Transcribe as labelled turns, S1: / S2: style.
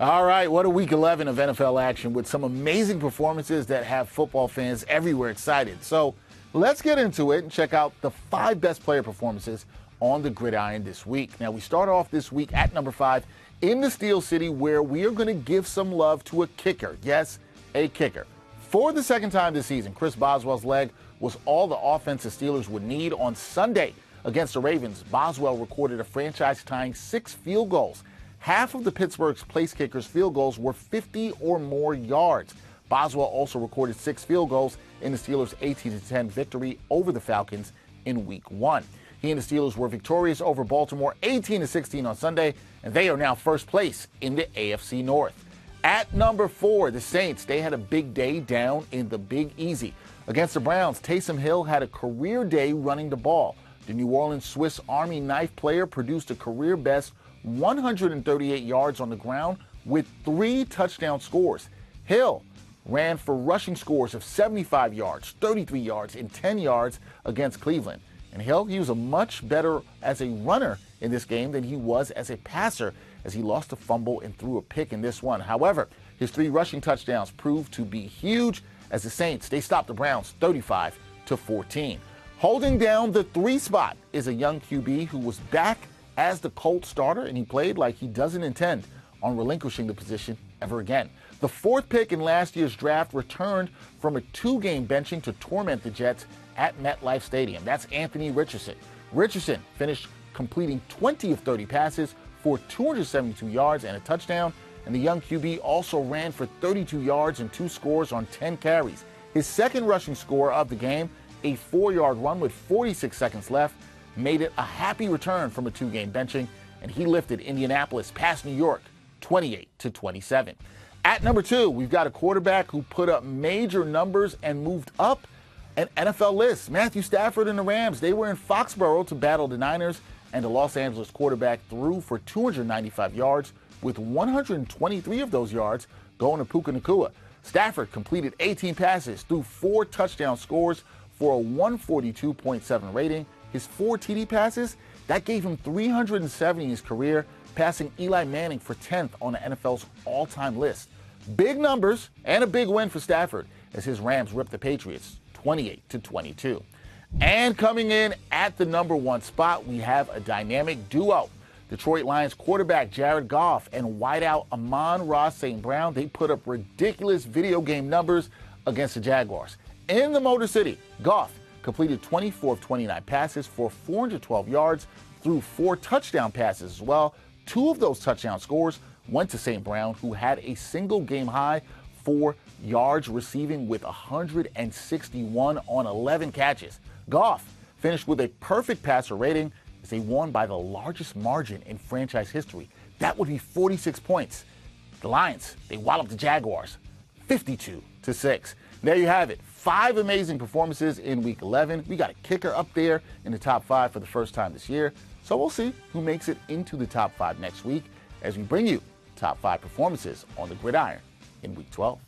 S1: All right, what a week 11 of NFL action with some amazing performances that have football fans everywhere excited. So let's get into it and check out the 5 best player performances on the gridiron this week. Now, we start off this week at number 5 in the Steel City, where we are going to give some love to a kicker. Yes, a kicker. For the second time this season, Chris Boswell's leg was all the offense the Steelers would need. On Sunday against the Ravens, Boswell recorded a franchise-tying 6 field goals. Half of the Pittsburgh's place kickers' field goals were 50 or more yards. Boswell also recorded 6 field goals in the Steelers' 18-10 victory over the Falcons in Week 1. He and the Steelers were victorious over Baltimore 18-16 on Sunday, and they are now first place in the AFC North. At number 4, the Saints, they had a big day down in the Big Easy. Against the Browns, Taysom Hill had a career day running the ball. The New Orleans Swiss Army knife player produced a career-best 138 yards on the ground with 3 touchdown scores. Hill ran for rushing scores of 75 yards, 33 yards, and 10 yards against Cleveland. And Hill, he was much better as a runner in this game than he was as a passer, as he lost a fumble and threw a pick in this one. However, his 3 rushing touchdowns proved to be huge, as the Saints, they stopped the Browns 35-14. Holding down the 3 spot is a young QB who was back as the Colts starter, and he played like he doesn't intend on relinquishing the position ever again. The 4th pick in last year's draft returned from a 2-game benching to torment the Jets at MetLife Stadium. That's Anthony Richardson. Richardson finished completing 20 of 30 passes for 272 yards and a touchdown, and the young QB also ran for 32 yards and 2 scores on 10 carries. His second rushing score of the game, a 4-yard run with 46 seconds left, made it a happy return from a 2-game benching, and he lifted Indianapolis past New York 28-27. At number 2, we've got a quarterback who put up major numbers and moved up an NFL list. Matthew Stafford and the Rams, they were in Foxborough to battle the Niners, and the Los Angeles quarterback threw for 295 yards, with 123 of those yards going to Puka Nacua. Stafford completed 18 passes, threw 4 touchdown scores for a 142.7 rating. His 4 TD passes, that gave him 370 in his career, passing Eli Manning for 10th on the NFL's all-time list. Big numbers and a big win for Stafford as his Rams ripped the Patriots 28-22. And coming in at the number 1 spot, we have a dynamic duo. Detroit Lions quarterback Jared Goff and wideout Amon-Ra St. Brown, they put up ridiculous video game numbers against the Jaguars. In the Motor City, Goff completed 24 of 29 passes for 412 yards, threw 4 touchdown passes as well. 2 of those touchdown scores went to St. Brown, who had a single game high 4 yards receiving with 161 on 11 catches. Goff finished with a perfect passer rating as they won by the largest margin in franchise history. That would be 46 points. The Lions, they walloped the Jaguars 52-6. There you have it. 5 amazing performances in Week 11. We got a kicker up there in the top 5 for the first time this year. So we'll see who makes it into the top 5 next week as we bring you top 5 performances on the gridiron in Week 12.